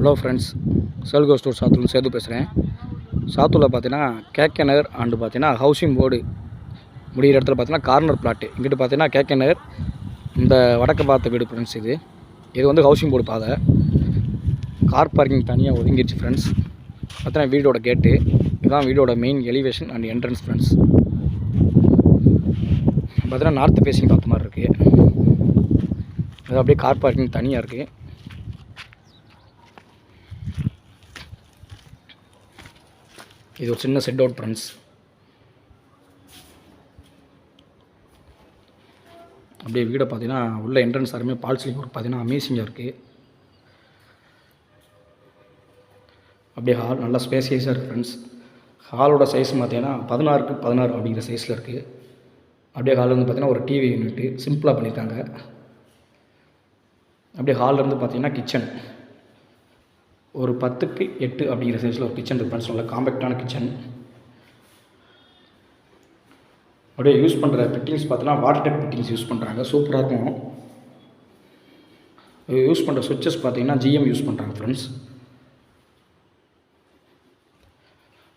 Hello friends, Selco store Sattur Sethu பேசுகிறேன். சாத்தூரில் பார்த்தீங்கன்னா கேகே நகர் அண்டு பார்த்தீங்கன்னா ஹவுசிங் போர்டு முடிகிற இடத்துல பார்த்தீங்கன்னா கார்னர் பிளாட்டு. இங்கிட்டு பார்த்தீங்கன்னா கேகே நகர் இந்த வடக்கு பார்த்த வீடு ஃப்ரெண்ட்ஸ். இது வந்து ஹவுசிங் போர்டு பாதை. கார் பார்க்கிங் தனியாக ஒதுங்கிடுச்சு ஃப்ரெண்ட்ஸ். பார்த்தீங்கன்னா வீடோட கேட்டு இதுதான், வீடோட main elevation and entrance friends. பார்த்தீங்கன்னா நார்த் ஃபேஸிங் பார்த்த மாதிரி இருக்குது. அது அப்படியே கார் பார்க்கிங் தனியாக இருக்குது. இது ஒரு சின்ன செட் அவுட் ஃப்ரெண்ட்ஸ். அப்படியே வீடை பார்த்தீங்கன்னா உள்ள என்ட்ரன்ஸ் யாருமே பால் சீலிங் ஒர்க் பார்த்தீங்கன்னா அமேசிங்காக இருக்குது. அப்படியே ஹால் நல்லா ஸ்பேசியஸாக இருக்குது ஃப்ரெண்ட்ஸ். ஹாலோட சைஸ் பார்த்தீங்கன்னா 16க்கு 16 அப்படிங்கிற சைஸில் இருக்குது. அப்படியே ஹாலில் வந்து பார்த்தீங்கன்னா ஒரு டிவி யூனிட்டு சிம்பிளாக பண்ணியிருக்காங்க. அப்படியே ஹாலிலேருந்து பார்த்தீங்கன்னா கிச்சன் ஒரு 10க்கு 8 அப்படிங்கிற சைஸில் ஒரு கிச்சன் இருக்குது ஃப்ரெண்ட்ஸ். நல்ல காம்பேக்டான கிச்சன். அப்படியே யூஸ் பண்ணுற ஃபிட்டிங்ஸ் பார்த்தீங்கன்னா வாட்டர் டேப் ஃபிட்டிங்ஸ் யூஸ் பண்ணுறாங்க, சூப்பராக இருக்கும். யூஸ் பண்ணுற சுவிட்சஸ் பார்த்தீங்கன்னா ஜிஎம் யூஸ் பண்ணுறாங்க ஃப்ரெண்ட்ஸ்.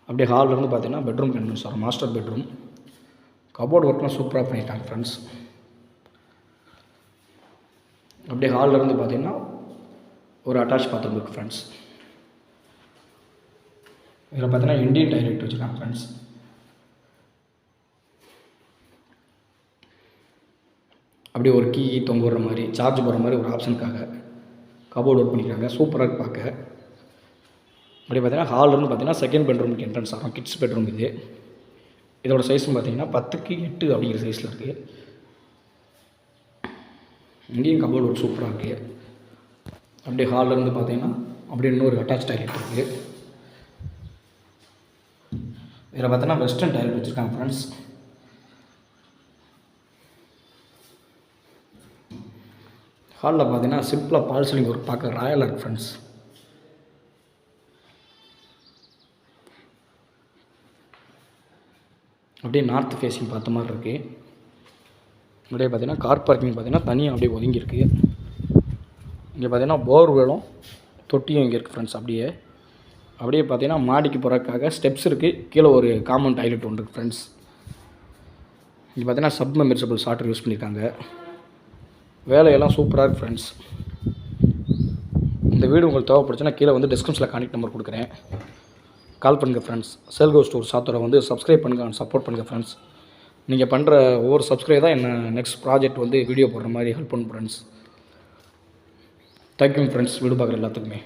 அப்படியே ஹாலிலேருந்து பார்த்தீங்கன்னா பெட்ரூம் என்ட்ரன்ஸ் வரும், மாஸ்டர் பெட்ரூம். கபோர்டு ஒர்க்லாம் சூப்பராக பண்ணிட்டாங்க ஃப்ரெண்ட்ஸ். அப்படியே ஹாலிலேருந்து பார்த்தீங்கன்னா ஒரு அட்டாச் பாத்ரூம் இருக்குது ஃப்ரெண்ட்ஸ். இதில் பார்த்தீங்கன்னா இண்டியன் டாய்லெட் வச்சுருக்காங்க ஃப்ரெண்ட்ஸ். அப்படியே ஒரு கீ தொங்க விடுற மாதிரி, சார்ஜ் போடுற மாதிரி ஒரு ஆப்ஷனுக்காக கபோர்டு ஒர்க் பண்ணிக்கிறாங்க, சூப்பராக பார்க்க. அப்படி பார்த்தீங்கன்னா ஹாலிலேருந்து பார்த்தீங்கன்னா செகண்ட் பெட்ரூமுக்கு என்ட்ரன்ஸ் ஆகும், கிட்ஸ் பெட்ரூம் இது. இதோட சைஸும் பார்த்தீங்கன்னா 10க்கு 8 அப்படிங்கிற சைஸில் இருக்குது. இங்கேயும் கபோர்டு ஒர்க் சூப்பராக இருக்குது. அப்படியே ஹாலிலேருந்து பார்த்தீங்கன்னா அப்படியே இன்னொரு அட்டாச் டாய்லெட் இருக்குது. இதில் பார்த்தீங்கன்னா வெஸ்டர்ன் டாய்லெட் வச்சுருக்காங்க ஃப்ரெண்ட்ஸ். ஹாலில் பார்த்தீங்கன்னா சிம்பிளாக பால் சீலிங் ஒர்க் பார்க்க ராயலாக இருக்குது ஃப்ரெண்ட்ஸ். அப்படியே நார்த் ஃபேஸிங் பார்த்த மாதிரி இருக்குது. அப்படியே பார்த்தீங்கன்னா கார் பார்க்கிங் பார்த்தீங்கன்னா தனியாக அப்படியே ஒதுங்கியிருக்கு. இங்கே பார்த்தீங்கன்னா போர்வெலும் தொட்டியும் இங்கே இருக்குது ஃப்ரெண்ட்ஸ். அப்படியே பார்த்தீங்கன்னா மாடிக்கு போகிறதுக்காக ஸ்டெப்ஸ் இருக்குது. கீழே ஒரு காமன் டாய்லெட் ஒன்று இருக்குது ஃப்ரெண்ட்ஸ். இங்கே பார்த்தீங்கன்னா சப்மர்சிபிள் ஷாட்டர் யூஸ் பண்ணியிருக்காங்க. வேலையெல்லாம் சூப்பராக இருக்குது ஃப்ரெண்ட்ஸ். இந்த வீடு உங்களுக்கு தேவைப்படுச்சுன்னா கீழே வந்து டிஸ்கிரிப்ஷனில் கான்டெக்ட் நம்பர் கொடுக்குறேன், கால் பண்ணுங்கள் ஃப்ரெண்ட்ஸ். செல்கோ ஸ்டோர் சாத்தூரை வந்து சப்ஸ்கிரைப் பண்ணுங்கள், சப்போர்ட் பண்ணுங்கள் ஃப்ரெண்ட்ஸ். நீங்கள் பண்ணுற ஒவ்வொரு சப்ஸ்கிரைப் தான் என்ன நெக்ஸ்ட் ப்ராஜெக்ட் வந்து வீடியோ போடுற மாதிரி ஹெல்ப் பண்ணும் ஃப்ரெண்ட்ஸ். தேங்க்யூ ஃப்ரெண்ட்ஸ், வீடு பார்க்குற எல்லாத்துக்குமே.